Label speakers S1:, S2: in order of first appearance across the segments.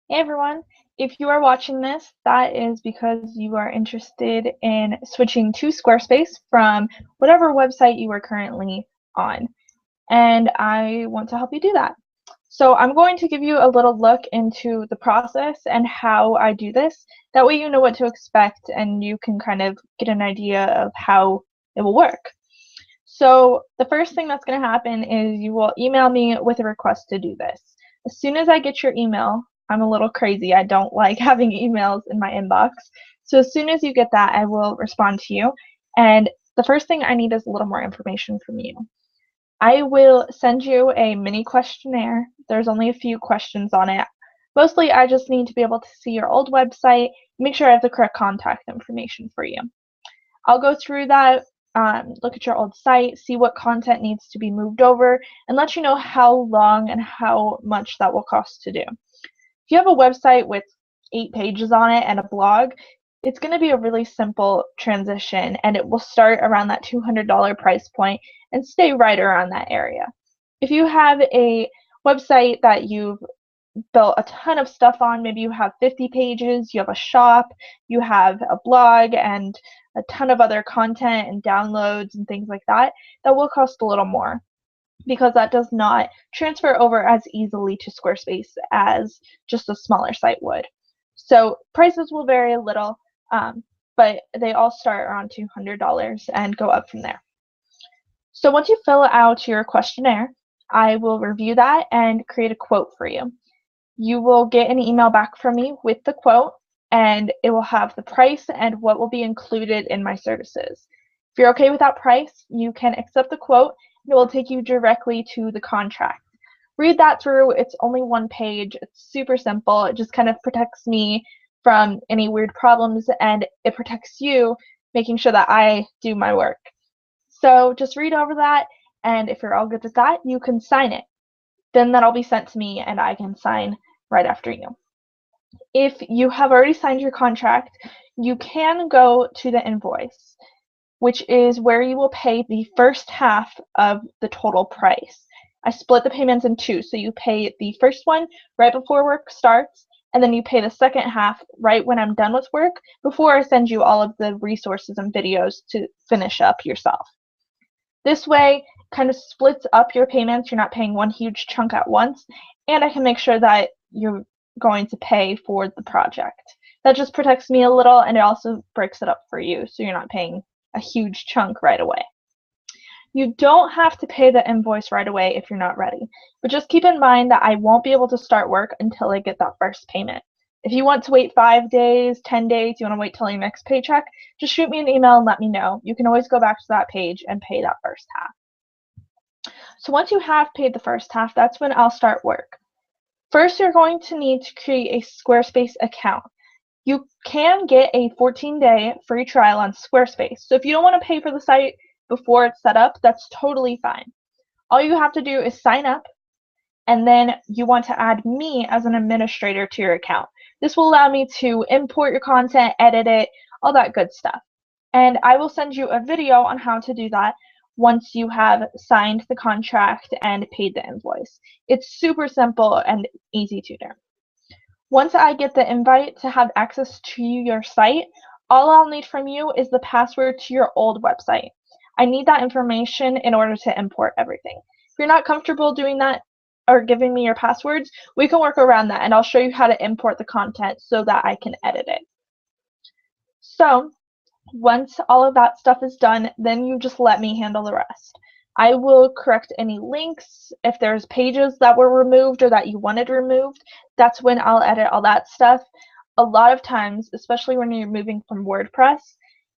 S1: Hey everyone, if you are watching this, that is because you are interested in switching to Squarespace from whatever website you are currently on, and I want to help you do that. So I'm going to give you a little look into the process and how I do this. That way you know what to expect and you can kind of get an idea of how it will work. So the first thing that's going to happen is you will email me with a request to do this. As soon as I get your email, I'm a little crazy. I don't like having emails in my inbox. So as soon as you get that, I will respond to you. And the first thing I need is a little more information from you. I will send you a mini questionnaire. There's only a few questions on it. Mostly, I just need to be able to see your old website, make sure I have the correct contact information for you. I'll go through that, look at your old site, see what content needs to be moved over, and let you know how long and how much that will cost to do. If you have a website with 8 pages on it and a blog, it's going to be a really simple transition, and it will start around that $200 price point and stay right around that area. If you have a website that you've built a ton of stuff on, maybe you have 50 pages, you have a shop, you have a blog, and a ton of other content and downloads and things like that, that will cost a little more because that does not transfer over as easily to Squarespace as just a smaller site would. So prices will vary a little, but they all start around $200 and go up from there. So once you fill out your questionnaire, I will review that and create a quote for you. You will get an email back from me with the quote, and it will have the price and what will be included in my services. If you're okay with that price, you can accept the quote, and it will take you directly to the contract. Read that through. It's only one page. It's super simple. It just kind of protects me from any weird problems, and it protects you, making sure that I do my work. So just read over that, and if you're all good with that, you can sign it. Then that'll be sent to me, and I can sign right after you. If you have already signed your contract, you can go to the invoice, which is where you will pay the first half of the total price. I split the payments in two, so you pay the first one right before work starts, and then you pay the second half right when I'm done with work before I send you all of the resources and videos to finish up yourself. This way, kind of splits up your payments. You're not paying one huge chunk at once, and I can make sure that you're going to pay for the project. That just protects me a little, and it also breaks it up for you, so you're not paying a huge chunk right away. You don't have to pay the invoice right away if you're not ready, but just keep in mind that I won't be able to start work until I get that first payment. If you want to wait 5 days, 10 days, you want to wait till your next paycheck, just shoot me an email and let me know. You can always go back to that page and pay that first half. So once you have paid the first half, that's when I'll start work. First, you're going to need to create a Squarespace account. You can get a 14-day free trial on Squarespace. So if you don't want to pay for the site before it's set up, that's totally fine. All you have to do is sign up, and then you want to add me as an administrator to your account. This will allow me to import your content, edit it, all that good stuff. And I will send you a video on how to do that once you have signed the contract and paid the invoice. It's super simple and easy to do. Once I get the invite to have access to your site, all I'll need from you is the password to your old website. I need that information in order to import everything. If you're not comfortable doing that or giving me your passwords, we can work around that, and I'll show you how to import the content so that I can edit it. So once all of that stuff is done, then you just let me handle the rest. I will correct any links. If there's pages that were removed or that you wanted removed, that's when I'll edit all that stuff. A lot of times, especially when you're moving from WordPress,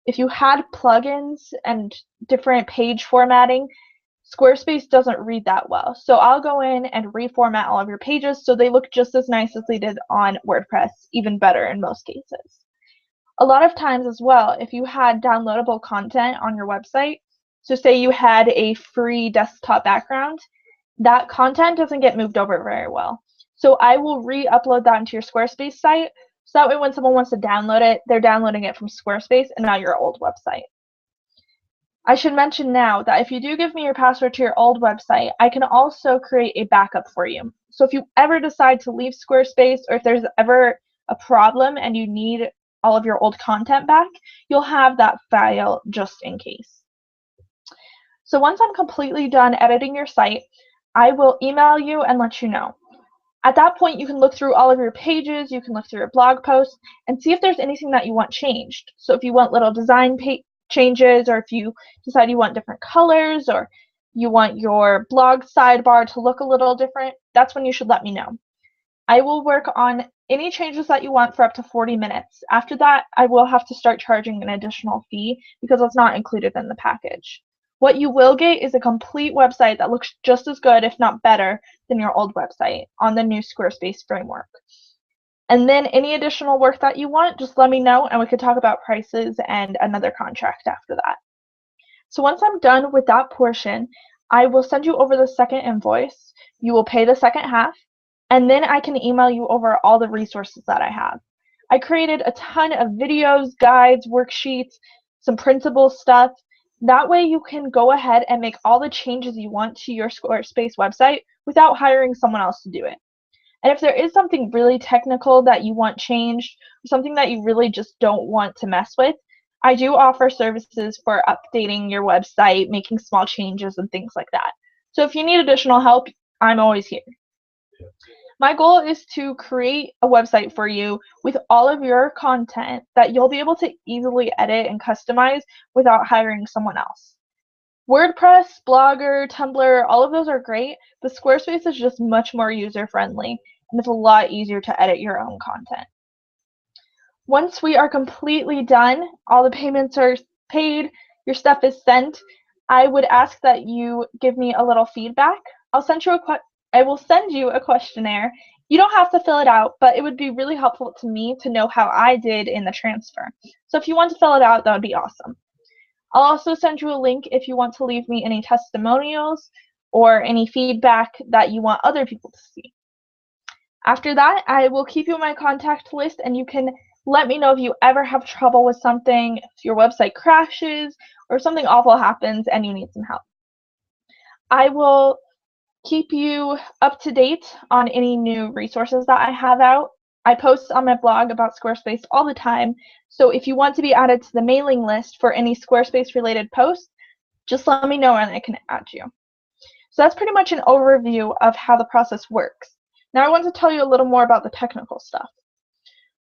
S1: if you had plugins and different page formatting, Squarespace doesn't read that well. So I'll go in and reformat all of your pages so they look just as nice as they did on WordPress, even better in most cases. A lot of times as well, if you had downloadable content on your website, so say you had a free desktop background, that content doesn't get moved over very well. So I will re-upload that into your Squarespace site, so that way when someone wants to download it, they're downloading it from Squarespace and not your old website. I should mention now that if you do give me your password to your old website, I can also create a backup for you. So if you ever decide to leave Squarespace, or if there's ever a problem and you need all of your old content back, you'll have that file just in case. So once I'm completely done editing your site, I will email you and let you know. At that point, you can look through all of your pages, you can look through your blog posts, and see if there's anything that you want changed. So if you want little design changes, or if you decide you want different colors, or you want your blog sidebar to look a little different, that's when you should let me know. I will work on any changes that you want for up to 40 minutes. After that, I will have to start charging an additional fee because it's not included in the package. What you will get is a complete website that looks just as good, if not better, than your old website on the new Squarespace framework. And then any additional work that you want, just let me know and we could talk about prices and another contract after that. So once I'm done with that portion, I will send you over the second invoice. You will pay the second half, and then I can email you over all the resources that I have. I created a ton of videos, guides, worksheets, some printable stuff. That way you can go ahead and make all the changes you want to your Squarespace website without hiring someone else to do it. And if there is something really technical that you want changed, or something that you really just don't want to mess with, I do offer services for updating your website, making small changes, and things like that. So if you need additional help, I'm always here. My goal is to create a website for you with all of your content that you'll be able to easily edit and customize without hiring someone else. WordPress, Blogger, Tumblr, all of those are great, but Squarespace is just much more user-friendly, and it's a lot easier to edit your own content. Once we are completely done, all the payments are paid, your stuff is sent, I would ask that you give me a little feedback. I will send you a questionnaire. You don't have to fill it out, but it would be really helpful to me to know how I did in the transfer. So if you want to fill it out, that would be awesome. I'll also send you a link if you want to leave me any testimonials or any feedback that you want other people to see. After that, I will keep you in my contact list, and you can let me know if you ever have trouble with something, if your website crashes, or something awful happens and you need some help. I will keep you up to date on any new resources that I have out. I post on my blog about Squarespace all the time, so if you want to be added to the mailing list for any Squarespace related posts, just let me know and I can add you. So that's pretty much an overview of how the process works. Now I want to tell you a little more about the technical stuff.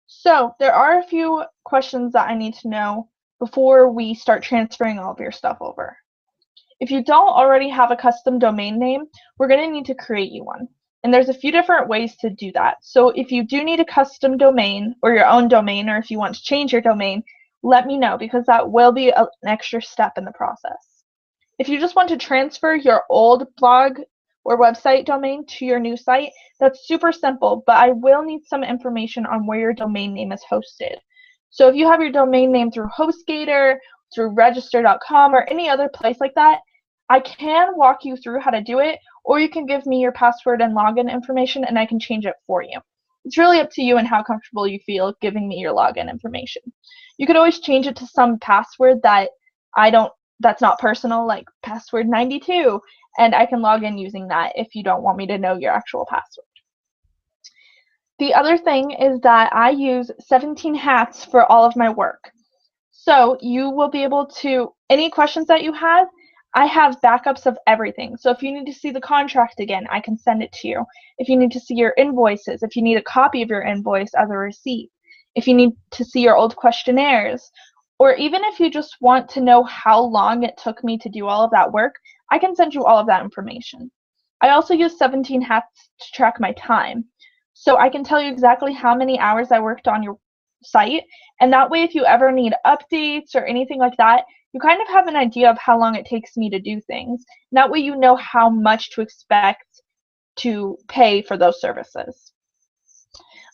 S1: So there are a few questions that I need to know before we start transferring all of your stuff over. If you don't already have a custom domain name, we're going to need to create you one. And there's a few different ways to do that. So if you do need a custom domain or your own domain, or if you want to change your domain, let me know, because that will be an extra step in the process. If you just want to transfer your old blog or website domain to your new site, that's super simple, but I will need some information on where your domain name is hosted. So if you have your domain name through HostGator, through register.com, or any other place like that, I can walk you through how to do it, or you can give me your password and login information and I can change it for you. It's really up to you and how comfortable you feel giving me your login information. You could always change it to some password that's not personal, like password 92, and I can log in using that if you don't want me to know your actual password. The other thing is that I use 17 hats for all of my work. So you will be able to, any questions that you have, I have backups of everything. So if you need to see the contract again, I can send it to you. If you need to see your invoices, if you need a copy of your invoice as a receipt, if you need to see your old questionnaires, or even if you just want to know how long it took me to do all of that work, I can send you all of that information. I also use 17 hats to track my time. So I can tell you exactly how many hours I worked on your site, and that way if you ever need updates or anything like that, you kind of have an idea of how long it takes me to do things. And that way you know how much to expect to pay for those services.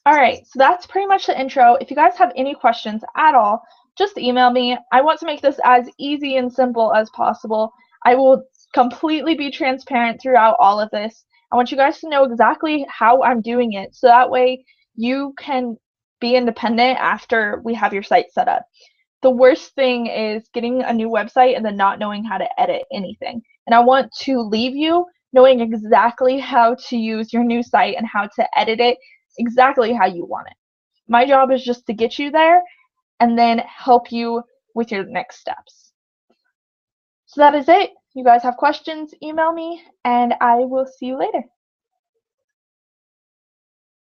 S1: Alright, so that's pretty much the intro. If you guys have any questions at all, just email me. I want to make this as easy and simple as possible. I will completely be transparent throughout all of this. I want you guys to know exactly how I'm doing it, so that way you can be independent after we have your site set up. The worst thing is getting a new website and then not knowing how to edit anything. And I want to leave you knowing exactly how to use your new site and how to edit it exactly how you want it. My job is just to get you there and then help you with your next steps. So that is it. You guys have questions, email me, and I will see you later.